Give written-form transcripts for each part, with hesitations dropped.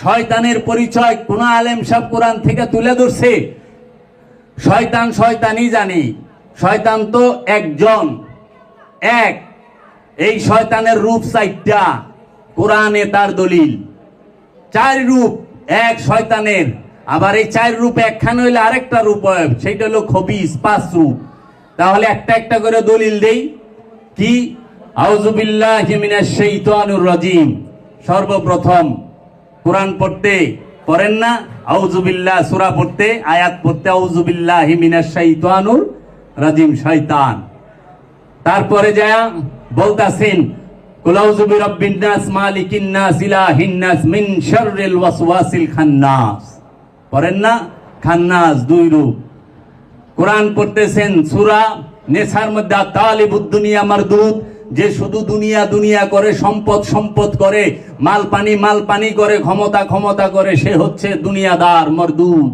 শয়তানের পরিচয় কোন আলেম সাহেব কোরআন থেকে তুলে ধরছে? শয়তান শয়তানই জানি, শয়তান তো একজন, এক। এই শয়তানের রূপ 4টা, কোরআনে তার দলিল। 4 রূপ এক শয়তানের। আবার এই 4 রূপ একখানে হইলে আরেকটা রূপ হয়, সেইটা হলো খবিস, 5 রূপ। তাহলে একটা একটা করে দলিল দেই। কি? আউযু বিল্লাহি মিনাশ শাইতানির রাজিম। সর্বপ্রথম কোরআন পড়তে পড়েন না? আউযু বিল্লাহ সূরা পড়তে, আয়াত পড়তে আউযু বিল্লাহি মিনাশ শাইতানির রাজিম, শয়তান। তারপরে যায় বলতাছেন কুল আউযু বিরাব্বিন নাস মালিকিন নাস ইলাহিন নাস মিন শাররিল ওয়াসওয়াসিল খান্নাস। পড়েন না? খান্নাস 2 রূপ। কোরআন পড়তেছেন সূরা নেসার মধ্যে তালিবুদ দুনিয়া মারদুদ, যে শুধু দুনিয়া দুনিয়া করে, সম্পদ সম্পদ করে, মাল পানি করে, ক্ষমতা করে, সে হচ্ছে দুনিয়াদার মারদুদ।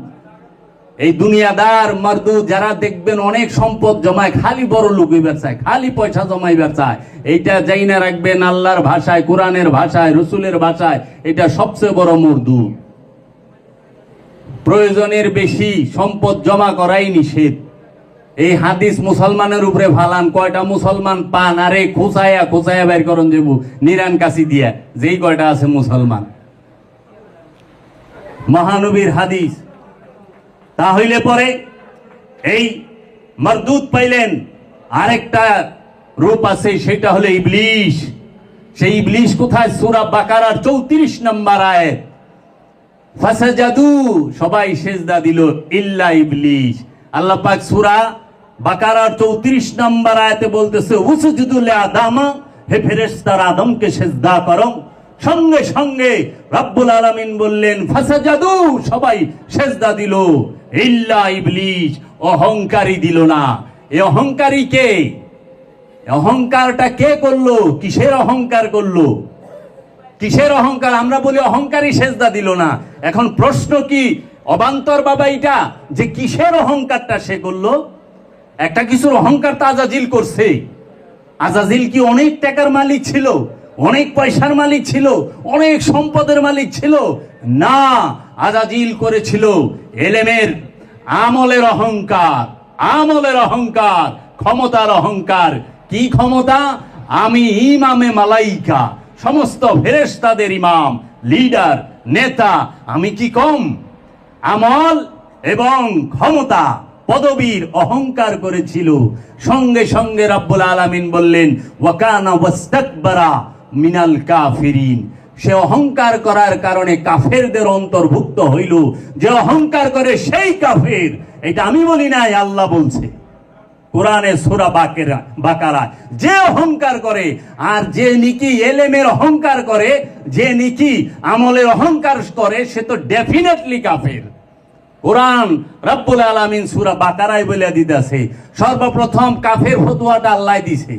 এই দুনিয়াদার মারদুদ যারা দেখবেন অনেক সম্পদ জমায়, খালি বড় লোক হইবার চায়, খালি পয়সা জমাইবার চায়, এইটা যাই না রাখবেন আল্লাহর ভাষায়, কোরআনের ভাষায়, রসুলের ভাষায়, এটা সবচেয়ে বড় মারদুদ। প্রয়োজনের বেশি সম্পদ জমা করাই নিষেধ। এই হাদিস মুসলমানের উপরে ফালান, কয়টা মুসলমান পান? আরে খোঁচায়া বের করন যাবো নিরান কাশি দিয়া, যেই কয়টা আছে মুসলমান। মহানবীর হাদিস। তাহলে পরে এই মারদুদ পাইলেন। আরেকটা রূপ আছে, সেটা হলো ইবলিশ। সেই ইবলিশ কোথায়? সূরা বাকারার 34 নম্বর আয়াত। ফাসাজাদু, সবাই সেজদা দিল, ইল্লা ইবলিশ। আল্লাহ পাক সূরা বাকারার 34 নম্বর আয়াতে বলতেছে উসজুদু লিআদামা, হে ফেরেশতারা আদমকে সেজদা করো। সঙ্গে সঙ্গে রব্বুল আলামিন বললেন ফাসাজাদু, সবাই সেজদা দিল, ইল্লা ইবলিশ, অহংকারী দিল না। এই অহংকারী কে? অহংকারটা কে করলো? কিসের অহংকার করলো? কিসের অহংকার? আমরা বলি অহংকারী সেজদা দিল না। এখন প্রশ্ন কি অবান্তর বাবা এটা, যে কিসের অহংকারটা সে করলো? একটা কিছুর অহংকার তো আজাজিল করছে। আজাজিল কি অনেক টাকার মালিক ছিল, অনেক পয়সার মালিক ছিল, অনেক সম্পদের মালিক ছিল? না, আজাজিল করেছিল এলেমের, আমলের অহংকার, আমলের অহংকার, ক্ষমতার অহংকার। কি ক্ষমতা? আমি ইমামে মালাইকা, সমস্ত ফেরেশতাদের ইমাম, লিডার, নেতা, আমি কি কম? আমল এবং ক্ষমতা, পদবীর অহংকার করেছিল। সঙ্গে সঙ্গে রব্বুল আলামিন বললেন ওয়াকানা ওয়াস্তাকবারা মিনাল কাফিরিন। সে অহংকার করার কারণে কাফেরদের অন্তর্ভুক্ত হইল। যে অহংকার করে সেই কাফের। এটা আমি বলি নাই, আল্লাহ বলছে কোরআনে সূরা বাকারা। যে অহংকার করে, আর যে নিকি এলেমের অহংকার করে, যে নিকি আমলের অহংকার করে, সে তো ডেফিনেটলি কাফের। কোরআন রব্বুল আলামিন সূরা বাকারায় বলে দিতেছে, সর্বপ্রথম কাফের ফতোয়াটা আল্লাহ দিছে।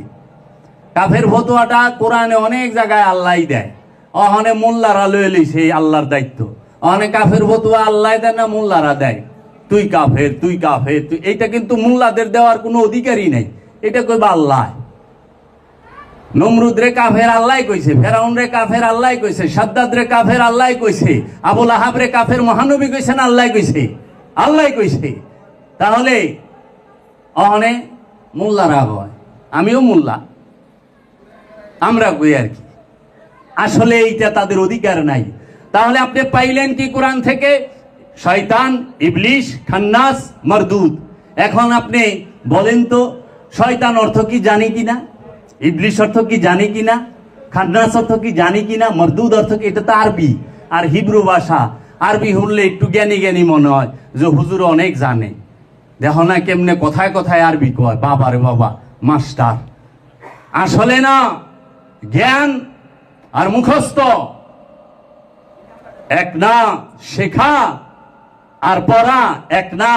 কাফের ফতোয়াটা কোরআনে অনেক জায়গায় আল্লাহ দেয়। অহনে মোল্লারা লয়ে লইছে আল্লাহর দায়িত্ব। অহনে কাফের ফতোয়া আল্লাহ দেয় না, মোল্লারা দেয়। তুই কাফের, তুই কাফের, তুই। এইটা কিন্তু মোল্লাদের দেওয়ার কোনো অধিকারই নাই, এটা কইবা আল্লাহ। নমরুদ রে কাফের আল্লাহ কইছে, ফেরাউন রে কাফের আল্লাহ কইছে, সাদ্দাদ রে কাফের আল্লাহ কইছে, আবুল আহাব রে কাফের মহানবী কইছেন আল্লাহ কইছে, আল্লাহ কইছে। তাহলে অহনে মোল্লারা হয়, আমিও মোল্লা, আমরা কই আর কি। আসলে এইটা তাদের অধিকার নাই। তাহলে আপনি পাইলেন কি কোরআন থেকে? শয়তান, ইবলিশ, খান্নাস, মারদুদ। এখন আপনি বলেন তো, শয়তান অর্থ কি জানি কিনা? ইবলিশ অর্থ কি জানি কিনা? খান্নাস অর্থ কি জানি কিনা? মারদুদ অর্থ কি? এটা তো আরবি আর হিব্রু ভাষা। আরবি শুনলে একটু জ্ঞানী জ্ঞানী মনে হয়, যে হুজুর অনেক জানে। দেখো না কেমনে কথায় কথায় আরবি কয়, বাবা রে বাবা, মাস্টার। আসলে না, জ্ঞান আর মুখস্থ এক না, শেখা আর পড়া এক না।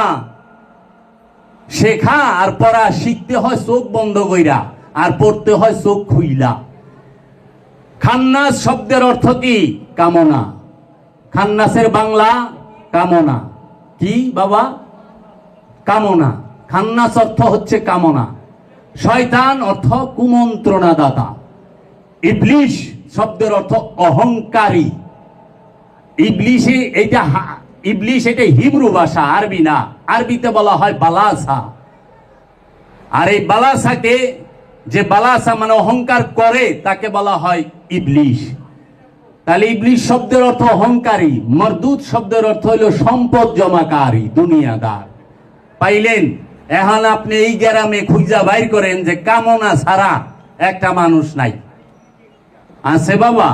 শেখা আর পড়া শিখতে হয় চোখ বন্ধ কইরা, আর পড়তে হয় চোখ খুইলা। খান্নাস শব্দের অর্থ কি? কামনা। খান্নাসের বাংলা কামনা। কি বাবা? কামনা। খান্নাস অর্থ হচ্ছে কামনা। শয়তান অর্থ কুমন্ত্রণা দাতা। ইবলিশ শব্দের অর্থ অহংকারী। ইবলিশে ইবলিশ এটা হিব্রু ভাষা, আরবি না। আরবিতে বলা হয় বালাসা। আর এই বালাসাকে, যে বালাসা মানে অহংকার করে, তাকে বলা হয় ইবলিশ। তাহলে ইবলিশ শব্দের অর্থ অহংকারী, মরদুদ শব্দের অর্থ হইল সম্পদ জমাকারী, দুনিয়াদার। পাইলেন? এখন আপনি এই গ্রামে খুঁজা বাইর করেন যে কামনা ছাড়া একটা মানুষ নাই, আছে বাবা?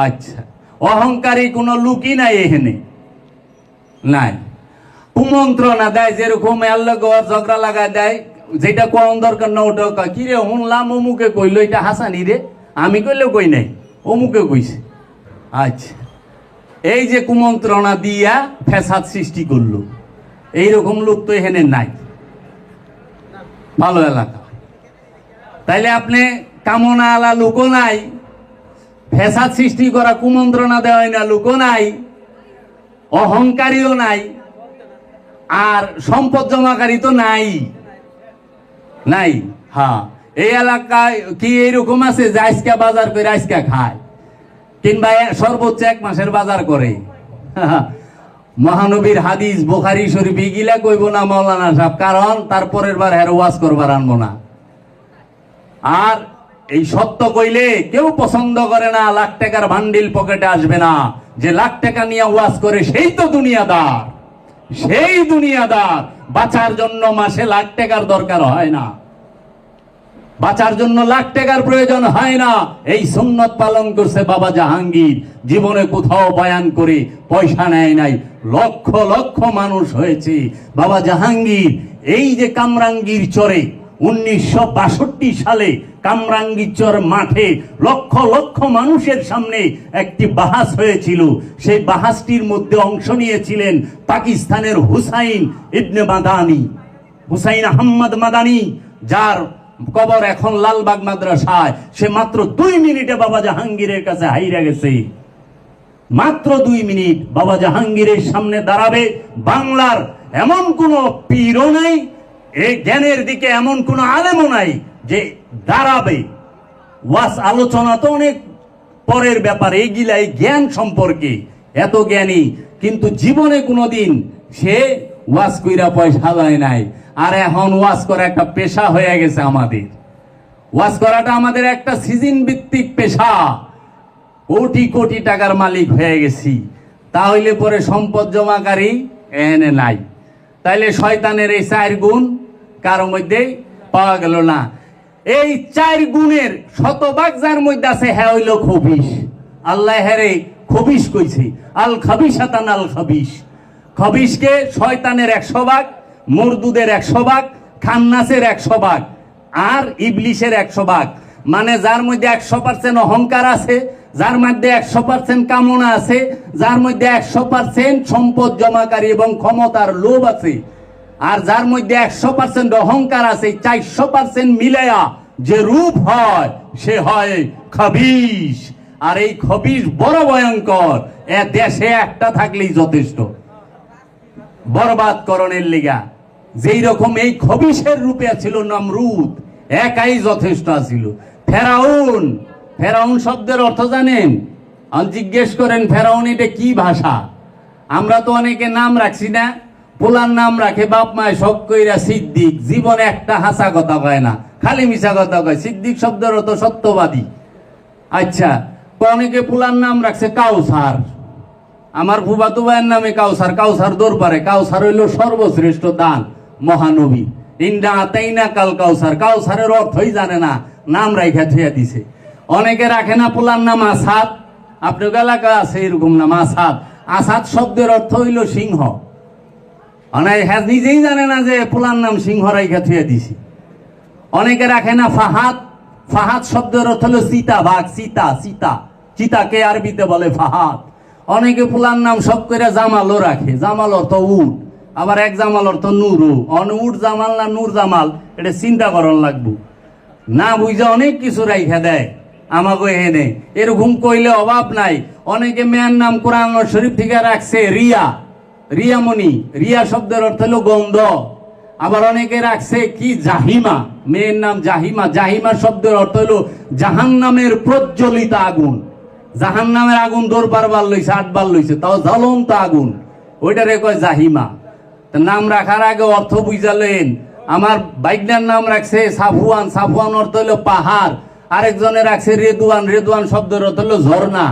আচ্ছা, অহংকারী কোনো লুকই নাই এখানে, নাই। কুমন্ত্রণা দেয়, যেরকম ঝগড়া লাগায় দেয়, যেটা কোন দরকার না ওটা কয়, কি রে শুনলাম অমুকে কইলো, এটা হাসানি রে, আমি কইলেও কই নাই, অমুকে কইছে। আচ্ছা, এই যে কুমন্ত্রণা দিয়া ফ্যাসাদ সৃষ্টি করলো, এইরকম লোক তো এখানে নাই, ভালো এলাকা। তাইলে আপনি কামনা আলা লোকও নাই, ফ্যাসাদ সৃষ্টি করা কুমন্ত্রণা দেওয়া না লোকও নাই, অহংকারীও নাই, আর সম্পদ জমাকারী তো নাই, নাই। হ্যাঁ, এই এলাকায় কি এইরকম আছে যে আজকে বাজার করে আজকে খায়, কিংবা সর্বোচ্চ 1 মাসের বাজার করে? মহানবীর হাদিস বুখারী শরীফ গিলা কইব না মাওলানা সাহেব, কারণ তারপরের বার হের ওয়াজ করবার আনবো না। আর এই সত্য কইলে কেউ পছন্দ করে না, লাখ টাকার ভান্ডিল পকেটে আসবে না। যে লাখ টাকা নিয়ে ওয়াজ করে সেই তো দুনিয়াদার, সেই দুনিয়াদার। বাঁচার জন্য মাসে লাখ টাকার দরকার হয় না, বাঁচার জন্য লাখ টাকার প্রয়োজন হয় না। এই সুন্নত পালন করছে বাবা জাহাঙ্গীর, জীবনে কোথাও বয়ান করে পয়সা নেয় নাই, লক্ষ লক্ষ মানুষ হয়েছে। বাবা জাহাঙ্গীর এই যে কামরাঙ্গীর চরে 1962 সালে কামরাঙ্গীর চর মাঠে লক্ষ লক্ষ মানুষের সামনে একটি বাহাস হয়েছিল। সেই বাহাসটির মধ্যে অংশ নিয়েছিলেন পাকিস্তানের হুসাইন ইবনে মাদানি, হুসাইন আহমদ মাদানি, যার কবর এখন লালবাগ মাদ্রাসায়। সে মাত্র 2 মিনিটে বাবা জাহাঙ্গীরের কাছে হাইরা গেছে, মাত্র 2 মিনিট। বাবা জাহাঙ্গীরের সামনে দাঁড়াবে বাংলার এমন কোন পীরও নাই, এই জ্ঞানের দিকে এমন কোন আলেমও নাই যে দাঁড়াবে। ওয়াজ আলোচনা তো অনেক পরের ব্যাপার, এইগুলা এই জ্ঞান সম্পর্কে এত জ্ঞানী, কিন্তু জীবনে কোনোদিন সে ওয়াজ কইরা পয়সা দেয় নাই। আর এখন ওয়াজ করা একটা পেশা হয়ে গেছে আমাদের। ওয়াজ করাটা আমাদের একটা সিজন ভিত্তিক পেশা, কোটি কোটি টাকার মালিক হয়ে গেছি। তাহলে পরে সম্পদ জমাকারী এনে নাই। তাইলে শয়তানের এই 4 গুণ কারো মধ্যে পাওয়া গেল না। এই 4 গুণের শতভাগ যার মধ্যে আছে, হ্যাঁ হইল খবিশ। আল্লাহ হেরে খবিশ কইছে, আল খাবিশাতান আল খাবিশ। খবিশকে শয়তানের 100 ভাগ, মরদুদের 100 ভাগ, খান্নাসের 100 ভাগ, আর ইবলিশের 100 ভাগ। মানে যার মধ্যে 100% অহংকার আছে, যার মধ্যে 100% কামনা আছে, যার মধ্যে 100% সম্পদ জমাকারী এবং ক্ষমতার লোভ আছে, আর যার মধ্যে 100% অহংকার আছে, 400% মিলায়া যে রূপ হয় সে হয় খবিশ। আর এই খবিশ বড় ভয়ঙ্কর, এ দেশে একটা থাকলেই যথেষ্ট বরবাদ করণের লিগা। যেই রকম এই খবিশের রূপে ছিল নমরুদ, একাই যথেষ্ট ছিল। ফেরাউন, ফেরাউন শব্দের অর্থ জানেন? জিজ্ঞেস করেন ফেরাউন এটা কি ভাষা? আমরা তো অনেকে নাম রাখছি না, পোলার নাম রাখে বাপ মায় শখ কইরা সিদ্দিক, জীবনে একটা হাসা কথা কয় না, খালি মিশা কথা কয়। সিদ্দিক শব্দের অর্থ সত্যবাদী। আচ্ছা, অনেকে পোলার নাম রাখছে কাউসার। আমার ফুফাতো ভাইয়ের নামে কাউসার, কাউসার দরবারে। কাউসার হইল সর্বশ্রেষ্ঠ দান, মহানবী। ইন্না আতাইনা কাল কাউসার, কাউসারের অর্থই জানে না, নাম রাইখা থুয়া দিছে। অনেকে রাখে না পোলার নাম আসাদ, আপনার এলাকা আছে এরকম নাম আসাদ। আসাদ শব্দের অর্থ হইল সিংহ, হ্যাঁ নিজেই জানে না যে পোলার নাম সিংহ রাইখা থুয়া দিছি। অনেকে রাখে না ফাহাদ, ফাহাদ শব্দের অর্থ হলো সীতা, বাঘ, সীতা, সীতা, চিতাকে আরবিতে বলে ফাহাদ। অনেকে ফুলার নাম সব করে জামালও রাখে, জামাল অর্থ উট, আবার এক জামাল অর্থ নুরু। উট জামাল না নূর জামাল, এটা চিন্তা করন লাগবো না, বুঝা অনেক কিছু রাইখা দেয় আমাকে এনে। এরকম কইলে অভাব নাই। অনেকে মেয়ের নাম কোরআন শরীফ থেকে রাখছে রিয়া, রিয়ামণি। রিয়া শব্দের অর্থ হলো গন্ধ। আবার অনেকে রাখছে কি জাহিমা, মেয়ের নাম জাহিমা। জাহিমা শব্দের অর্থ হলো জাহান্নামের প্রজ্বলিত আগুন। জাহান্নামের আগুন দৌড় বার লইছে, 8 বার লইছে, তাও জ্বলন্ত আগুন, ওইটারে কয় জাহিমা। নাম রাখার আগে অর্থ বুঝালেন। আমার বাইকটার নাম রাখছে সাফওয়ান, সাফওয়ান অর্থ হলো পাহাড়। আরেকজনে রাখছে রেদওয়ান, রেদওয়ান শব্দের অর্থ হলো ঝর্ণা।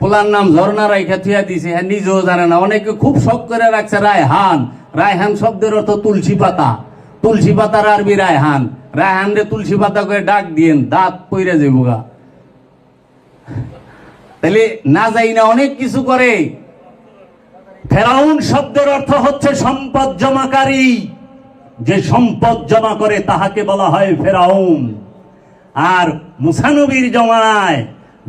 পোলার নাম ঝর্ণা রাইখা থুয়া দিছে, হ্যাঁ নিজেও জানে না। অনেকে খুব শখ করে রাখছে রায়হান, রায়হান শব্দের অর্থ তুলসী পাতা, তুলসী পাতার আরবি রায়হান। রায়হান রে তুলসী পাতা করে ডাক দিয়েন, দাঁত পইরা যাবো। তাহলে না যাই না অনেক কিছু করে। ফেরাউন শব্দের অর্থ হচ্ছে সম্পদ জমাকারী, যে সম্পদ জমা করে তাহাকে বলা হয় ফেরাউন। আর মুসা নবীর জমানায়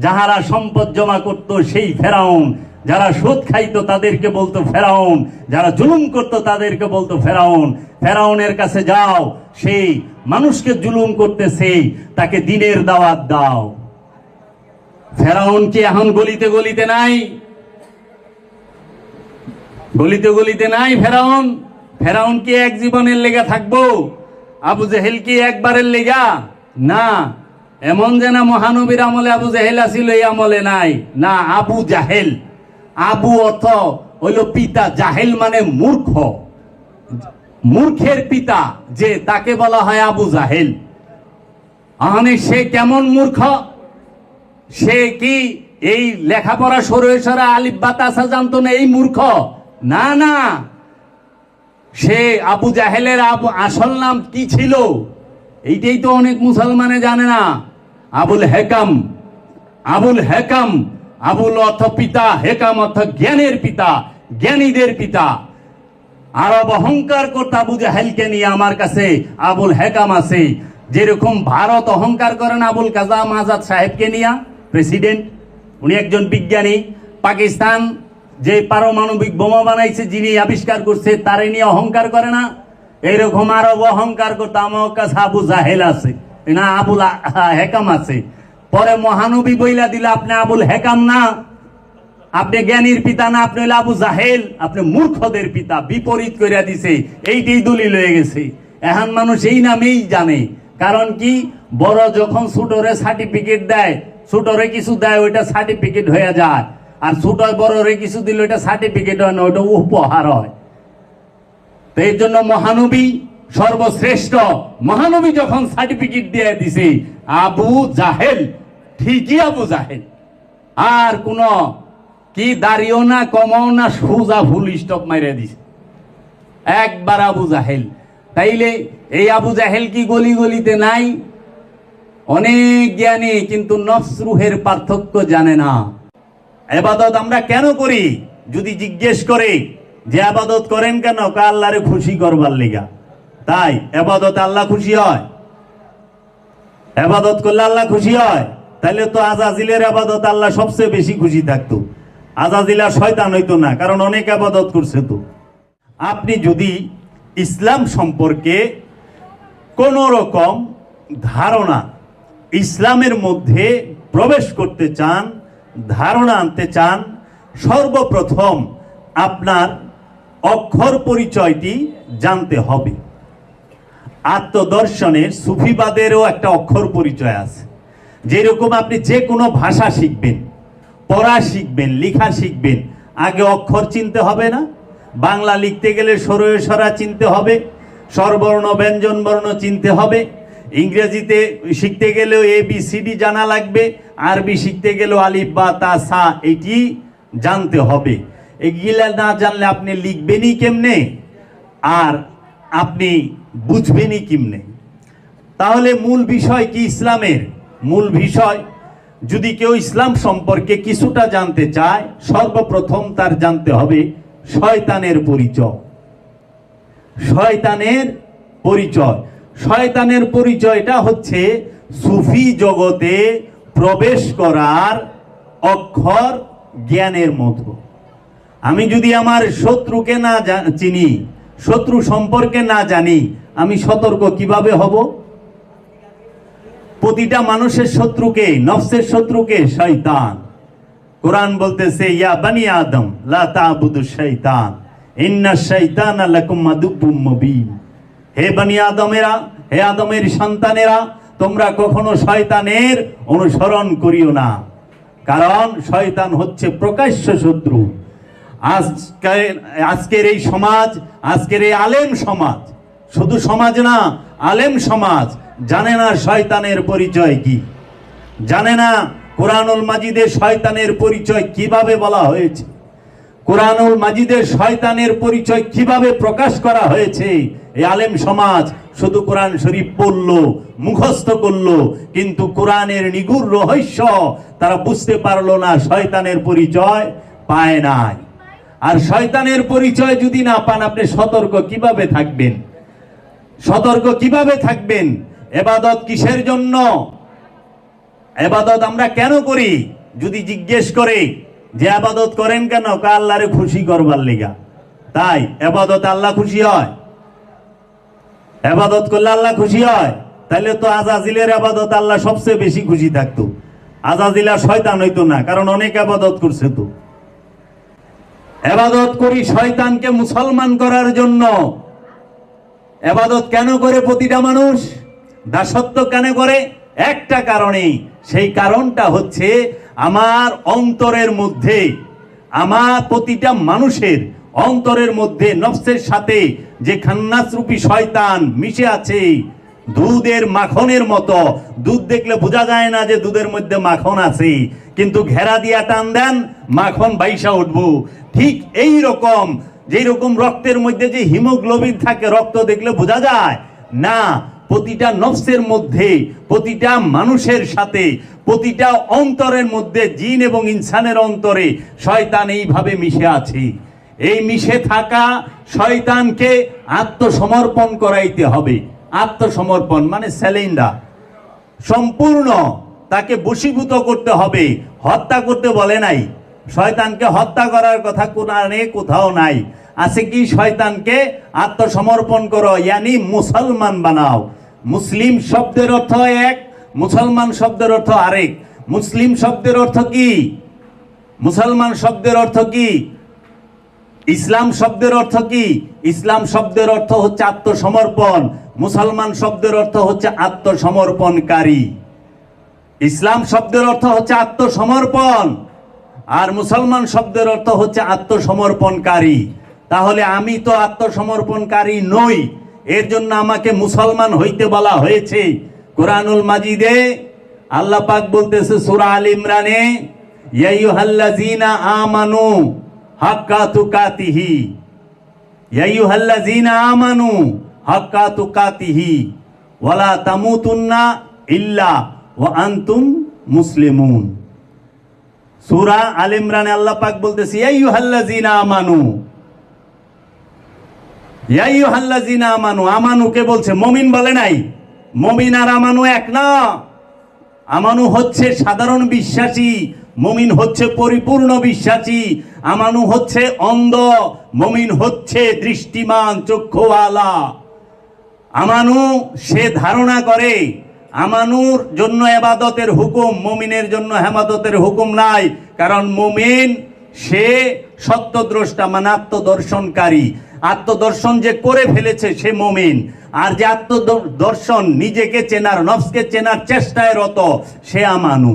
যাহারা সম্পদ জমা করত সেই ফেরাউন, যারা সুদ খাইতো তাদেরকে বলতো ফেরাউন, যারা জুলুম করত তাদেরকে বলতো ফেরাউন। ফেরাউনের কাছে যাও, সেই মানুষকে জুলুম করতেছে, তাকে দিনের দাওয়াত দাও। ফেরাউন কি এখন গলিতে গলিতে নাই? গলিতে গলিতে নাই ফেরাউন। ফেরাউন কি এক জীবনের লেগা থাকবো? আবু জেহেল কি একবারের লেগা? না। এমন যে না মহানবীর আমলে আবু জেহেল আছিল, এই আমলে নাই। না, আবু জাহেল, আবু অর্থ হইল পিতা, জাহেল মানে মূর্খ, মূর্খের পিতা, যে তাকে বলা হয় আবু জাহেল। আহনে সে কেমন মূর্খ? সে কি এই লেখাপড়া সরা আলিফ বা তাসা জানতো না? এই মূর্খ না, না। সে আবু জাহেলের আসল নাম কি ছিল এইটাই তো অনেক মুসলমানে জানে না। আবুল হেকাম, আবুল হেকাম, আবুল অর্থ পিতা, হেকাম অর্থ জ্ঞানের পিতা, জ্ঞানীদের পিতা। আরব অহংকার করতে আবু জাহেলকে নিয়ে আমার কাছে আবুল হেকাম আছে। যেরকম ভারত অহংকার করেন আবুল কালাম আজাদ সাহেবকে নিয়ে, প্রেসিডেন্ট, উনি একজন বিজ্ঞানী। পাকিস্তান যে পারমাণবিক বোমা বানাইছে, যিনি আবিষ্কার করছে, তারে নিয়ে অহংকার করে না? এইরকম আরব অহংকার করতে আমার কাছে আবু জাহেল আছে, না আবুল হেকাম আছে। পরে মহানবী বইলা দিল আপনি আবুল হেকাম না, আপনি জ্ঞানীর পিতা না, আপনি হইলে আবু জাহেল, আপনি মূর্খদের পিতা। বিপরীত করিয়া দিছে, এইটাই দলিল হয়ে গেছে। এখন মানুষ এই নামেই জানে। কারণ কি, বড় যখন ছোটরে সার্টিফিকেট দেয়, ছোটরে কিছু দেয়, ওইটা সার্টিফিকেট হয়ে যায়। আর ছোট বড়রে কিছু দিলে ওইটা সার্টিফিকেট হয় না, ওইটা উপহার হয়। তো এই জন্য মহানবী সর্বশ্রেষ্ঠ। মহানবী যখন সার্টিফিকেট দিয়ে দিছে আবু জাহেল, ঠিকই আবু জাহেল। আর কোন কি দাঁড়িয়েও না, কমাও না, সোজা ফুল স্টপ মাইরে দিছে, একবার আবু জাহেল। তাইলে এই আবু জাহেল কি গলি গলিতে নাই? অনেক জ্ঞানী, কিন্তু নফস রুহের পার্থক্য জানে না। ইবাদত আমরা কেন করি যদি জিজ্ঞেস করে যে ইবাদত করেন কেন, আল্লাহরে খুশি করবার লিগা। তাই ইবাদত আল্লাহ খুশি হয়? ইবাদত করলে আল্লাহ খুশি হয়? তাহলে তো আজাজিলের ইবাদত আল্লাহ সবচেয়ে বেশি খুশি থাকতো। আজাজিল আর শয়তান হইতো না, কারণ অনেক ইবাদত করছে। তো আপনি যদি ইসলাম সম্পর্কে কোন রকম ধারণা, ইসলামের মধ্যে প্রবেশ করতে চান, ধারণা আনতে চান, সর্বপ্রথম আপনার অক্ষর পরিচয়টি জানতে হবে। আত্মদর্শনের, সুফিবাদেরও একটা অক্ষর পরিচয় আছে। যেরকম আপনি যে কোনো ভাষা শিখবেন, পড়া শিখবেন, লেখা শিখবেন, আগে অক্ষর চিনতে হবে না? বাংলা লিখতে গেলে সরয় সরা চিনতে হবে, স্বরবর্ণ ব্যঞ্জন বর্ণ চিনতে হবে। ইংরেজিতে শিখতে গেলেও ABCD জানা লাগবে, আরবি শিখতে গেলেও আলিফ বা তা সা এটি জানতে হবে। এগুলা না জানলে আপনি লিখবেনই কেমনে, আর আপনি বুঝবেনই কেমনে? তাহলে মূল বিষয় কি ইসলামের? মূল বিষয়, যদি কেউ ইসলাম সম্পর্কে কিছুটা জানতে চায়, সর্বপ্রথম তার জানতে হবে শয়তানের পরিচয়। শয়তানের পরিচয়, শয়তানের পরিচয়টা হচ্ছে সুফি জগতে প্রবেশ করার অক্ষর জ্ঞানের মতো। আমি যদি আমার শত্রুকে না চিনি, শত্রু সম্পর্কে না জানি, আমি সতর্ক কিভাবে হব? প্রতিটা মানুষের শত্রুকে, নফসের শত্রুকে শয়তান। কোরআন বলতেছে ইয়া বানি আদম লা তা'বুদুশ শাইতান ইন্নাশ শাইতানা লাকুম আদুব্বুম মুবিন। হে বানি আদমেরা, হে আদমের সন্তানেরা, তোমরা কখনো শয়তানের অনুসরণ করিও না, কারণ শয়তান হচ্ছে প্রকাশ্য শত্রু। আজকের এই সমাজ, আজকের এই আলেম সমাজ, শুধু সমাজ না, আলেম সমাজ জানে না শয়তানের পরিচয় কি, জানে না কোরআনুল মাজিদে শয়তানের পরিচয় কিভাবে বলা হয়েছে, কোরআনুল মাজিদের শয়তানের পরিচয় কিভাবে প্রকাশ করা হয়েছে। এই আলেম সমাজ শুধু কোরআন শরীফ পড়লো, মুখস্থ করলো, কিন্তু কোরআনের নিগুড় রহস্য তারা বুঝতে পারলো না, শয়তানের পরিচয় পায় নাই। আর শয়তানের পরিচয় যদি না পান, আপনি সতর্ক কিভাবে থাকবেন? সতর্ক কিভাবে থাকবেন? ইবাদত কিসের জন্য? ইবাদত আমরা কেন করি? যদি জিজ্ঞেস করে যে ইবাদত করেন কেন, আল্লাহরে খুশি করবার লিগা। তাই ইবাদত আল্লাহ খুশি হয়? ইবাদত করলে আল্লাহ খুশি হয়? তাহলে তো আজাজিলের ইবাদত আল্লাহ সবচেয়ে বেশি খুশি থাকতো। আজাজিল আর শয়তান হইতো না, কারণ অনেক ইবাদত করছে। তো ইবাদত করি শয়তানকে মুসলমান করার জন্য। ইবাদত কেন করে প্রতিটা মানুষ? দাসত্ব কেন করে? একটা কারণেই। সেই কারণটা হচ্ছে আমার অন্তরের মধ্যে, আমার প্রতিটা মানুষের অন্তরের মধ্যে নফসের সাথে যে খান্নাস রূপী শয়তান মিশে আছে, দুধের মাখনের মতো। দুধ দেখলে বোঝা যায় না যে দুধের মধ্যে মাখন আছে, কিন্তু ঘেরা দিয়া টান দেন, মাখন বাইসা উঠবো। ঠিক এই রকম, যেই রকম রক্তের মধ্যে যে হিমোগ্লোবিন থাকে, রক্ত দেখলে বোঝা যায় না, প্রতিটা নফসের মধ্যে, প্রতিটা মানুষের সাথে, প্রতিটা অন্তরের মধ্যে, জিন এবং ইনসানের অন্তরে শয়তান এইভাবে মিশে আছে। এই মিশে থাকা শয়তানকে আত্মসমর্পণ করাইতে হবে। আত্মসমর্পণ মানে স্যালেন্ডার, সম্পূর্ণ তাকে বশীভূত করতে হবে। হত্যা করতে বলে নাই, শয়তানকে হত্যা করার কথা কোরআনে কোথাও নাই। আছে কি? শয়তানকে আত্মসমর্পণ করো, ইয়ানি মুসলমান বানাও। মুসলিম শব্দের অর্থ এক, মুসলমান শব্দের অর্থ আরেক। মুসলিম শব্দের অর্থ কি? মুসলমান শব্দের অর্থ কি? ইসলাম শব্দের অর্থ কি? ইসলাম শব্দের অর্থ হচ্ছে আত্মসমর্পণ। মুসলমান শব্দের অর্থ হচ্ছে আত্মসমর্পণকারী। ইসলাম শব্দের অর্থ হচ্ছে আত্মসমর্পণ, আর মুসলমান শব্দের অর্থ হচ্ছে আত্মসমর্পণকারী। তাহলে আমি তো আত্মসমর্পণকারী নই, এর জন্য আমাকে মুসলমান হইতে বলা হয়েছে। কোরআনুল মাজিদে আল্লাহ পাক বলতেছে সূরা আল ইমরানে, ইয়া আইয়ুহাল্লাযীনা আমানু হাক্কা তুকাতিহি, ইয়া আইয়ুহাল্লাযীনা আমানু হাক্কা তুকাতিহি ওয়ালা তামুতুন্না ইল্লা ওয়া আনতুম মুসলিমুন। সূরা আল ইমরানে আল্লাহ পাক বলতেছে ইয়া আইয়ুহাল্লাযীনা আমানু, ইয়া আইয়ুহাল্লাযীনা আমানু। আমানুকে বলছে, মুমিন বলে নাই। মুমিন আর আমানু এক না। আমানু হচ্ছে সাধারণ বিশ্বাসী, মুমিন হচ্ছে পরিপূর্ণ বিশ্বাসী। আমানু হচ্ছে অন্ধ, মুমিন হচ্ছে দৃষ্টিমান, চক্ষুওয়ালা। আমানু সে ধারণা করে। আমানুর জন্য ইবাদতের হুকুম, মুমিনের জন্য ইবাদতের হুকুম নাই। কারণ মুমিন সে সত্যদ্রষ্টা, মানে আত্মদর্শনকারী। আত্মদর্শন যে করে ফেলেছে সে মুমিন। আর যে আত্মদর্শন, নিজেকে চেনার, নফসকে চেনার চেষ্টায় রত, সে আমানু।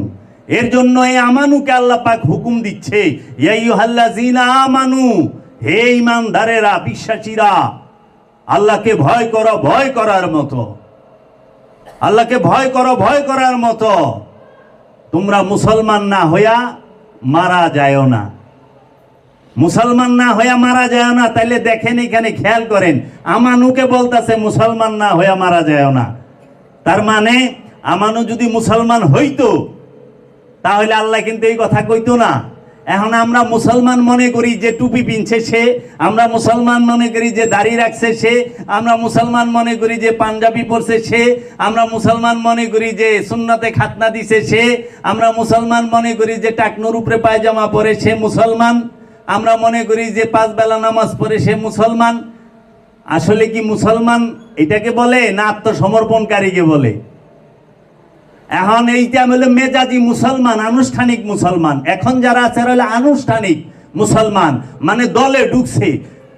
এর জন্য এই আমানুকে আল্লাহ পাক হুকুম দিচ্ছে, ইয়া আইয়ুহাল্লাযীনা আমানু, হে ঈমানদারেরা, বিশ্বাসীরা, আল্লাহকে ভয় করো ভয় করার মতো, আল্লাহকে ভয় করো ভয় করার মতো। তোমরা মুসলমান না হইয়া মারা যায়ও না, মুসলমান না হইয়া মারা যায় না। তাইলে দেখেন, এখানে খেয়াল করেন, আমানুকে বলতেছে মুসলমান না হইয়া মারা যায় না। তার মানে আমানু যদি মুসলমান হইতো তাহলে আল্লাহ কিন্তু এই কথা কইতো না। এখন আমরা মুসলমান মনে করি যে টুপি পিনছে সে, আমরা মুসলমান মনে করি যে দাড়ি রাখছে সে, আমরা মুসলমান মনে করি যে পাঞ্জাবি পরছে সে, আমরা মুসলমান মনে করি যে সুন্নতে খাতনা দিছে সে, আমরা মুসলমান মনে করি যে টাকনুর উপরে পায়জামা পরে সে মুসলমান, আমরা মনে করি যে 5 বেলা নামাজ পড়ে সে মুসলমান। আসলে কি মুসলমান এটাকে বলে না আত্মসমর্পণকারীকে বলে? এখন এইটা হলো মেজাজি মুসলমান, আনুষ্ঠানিক মুসলমান। এখন যারা আছে হলো আনুষ্ঠানিক মুসলমান, মানে দলে ঢুকছে,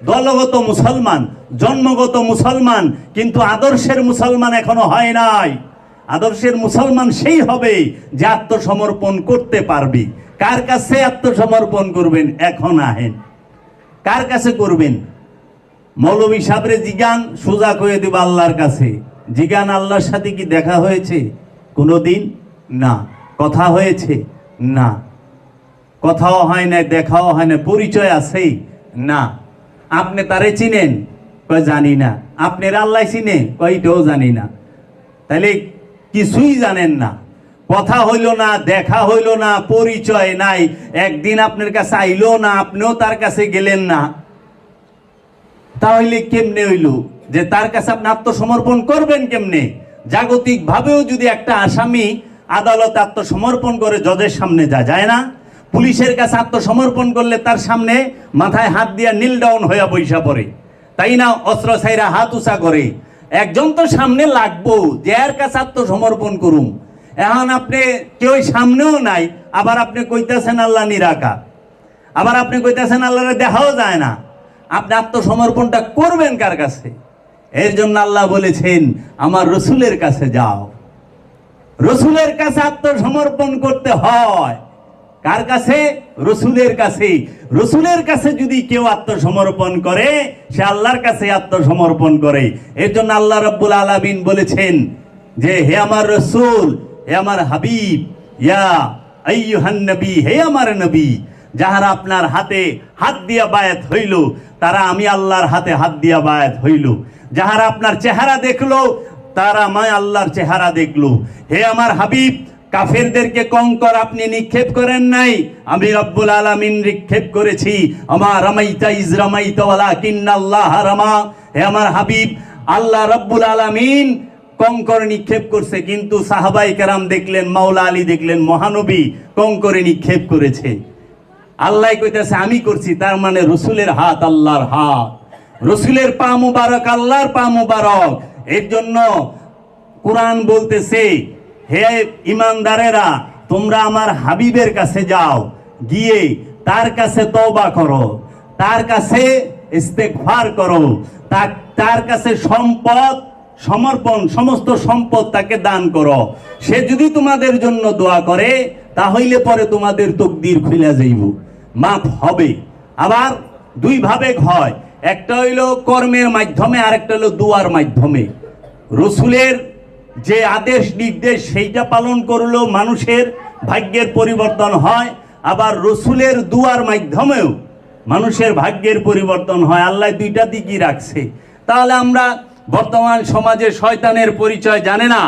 দলগত মুসলমান, জন্মগত মুসলমান, কিন্তু আদর্শের মুসলমান এখনো হয় নাই। আদর্শের মুসলমান সেই হবে যে আত্মসমর্পণ করতে পারবে। কার কাছে আত্মসমর্পণ করবেন? এখন আহেন, কার কাছে করবেন? মৌলভী সাহেবরে জিগান, সোজা করে দেব আল্লাহর কাছে। জিগান আল্লাহর সাথে কি দেখা হয়েছে কোনোদিন? না। কথা হয়েছে? না। কথাও হয় না, দেখাও হয় না, পরিচয় আছে? না। আপনি তারে চিনেন? কয় জানি না। আপনার আল্লাহ চিনে? কয়টাও জানি না। তাহলে কিছুই জানেন না, কথা হইল না, দেখা হইল না, পরিচয় নাই, একদিন আপনার কাছে আইলো না, আপনিও তার কাছে গেলেন না, তাহলে কেমনে হইল যে তার কাছে আপনি আত্মসমর্পণ করবেন কেমনে? জাগতিক ভাবেও যদি একটা আসামি আদালতে আত্মসমর্পণ করে জজের সামনে যায় না? পুলিশের কাছে আত্মসমর্পণ করলে তার সামনে মাথায় হাত দিয়া নীল ডাউন হইয়া বৈশা পড়ে, তাই না? অস্ত্র ছাইরা হাত উঁচা করে। একজন তো সামনে লাগবো যে এর কাছে আত্মসমর্পণ করুম। এখন আপনি কেউ সামনেও নাই, আবার আপনি কইতেছেন আল্লাহ নিরাকার, আবার আপনি কইতেছেন আল্লাহরে দেখাও যায় না। আপনি আত্মসমর্পণটা করবেন কার কাছে? এর জন্য আল্লাহ বলেছেন আমার রসুলের কাছে যাও। রসুলের কাছে আত্মসমর্পণ করতে হয়। কার কাছে? রসুলের কাছে। রসুলের কাছে যদি কেউ আত্মসমর্পণ করে, সে আল্লাহর কাছে আত্মসমর্পণ করে। এর জন্য আল্লাহ রাব্বুল আলামিন বলেছেন যে হে আমার রসুল, হে আমার হাবিব, ইয়া আইয়ুহান নবী, হে আমার নবী, যাহারা আপনার হাতে হাত দিয়া বায়াত হইল, তারা আমি আল্লাহর হাতে হাত দিয়া বায়াত হইল। যাহারা আপনার চেহারা দেখলো, তারা আমি আল্লাহর চেহারা দেখলো। হে আমার হাবিব, কাফেরদেরকে কঙ্কর আপনি নিক্ষেপ করেন নাই, আমি রব্বুল আলামিন নিক্ষেপ করেছি। আমার রামাইতা ইজ রামাইতা ওয়ালাকিন্নাল্লাহ রামা। হে আমার হাবিব, আল্লাহ রব্বুল আলামিন কঙ্কর নিক্ষেপ করছে, কিন্তু সাহাবাই কেরাম দেখলেন, মাওলা আলী দেখলেন, মহানবী কঙ্করে নিক্ষেপ করেছে। আল্লাহ কইতেছে আমি করছি, তার মানে রসুলের হাত আল্লাহর হাত, রসুলের পা মুবারক আল্লাহর পা মুবারক। এর জন্য কোরআন বলতেছে হে ইমানদারেরা, তোমরা আমার হাবিবের কাছে যাও, গিয়ে তার কাছে তওবা করো, তার কাছে ইস্তেগফার করো, তার কাছে সম্পদ সমর্পণ, সমস্ত সম্পদ তাকে দান করো। সে যদি তোমাদের জন্য দোয়া করে, তাহলে পরে তোমাদের তকদির খুলে যাইব, মাফ হবে। আবার দুই ভাবে হয়, একটা হইলো কর্মের মাধ্যমে, আরেকটা হইলো দুয়ার মাধ্যমে। রসুলের যে আদেশ নির্দেশ সেইটা পালন করলেও মানুষের ভাগ্যের পরিবর্তন হয়, আবার রসুলের দুয়ার মাধ্যমেও মানুষের ভাগ্যের পরিবর্তন হয়। আল্লাহ দুইটা দিকই রাখছে। তাহলে আমরা বর্তমান সমাজে শয়তানের পরিচয় জানে না,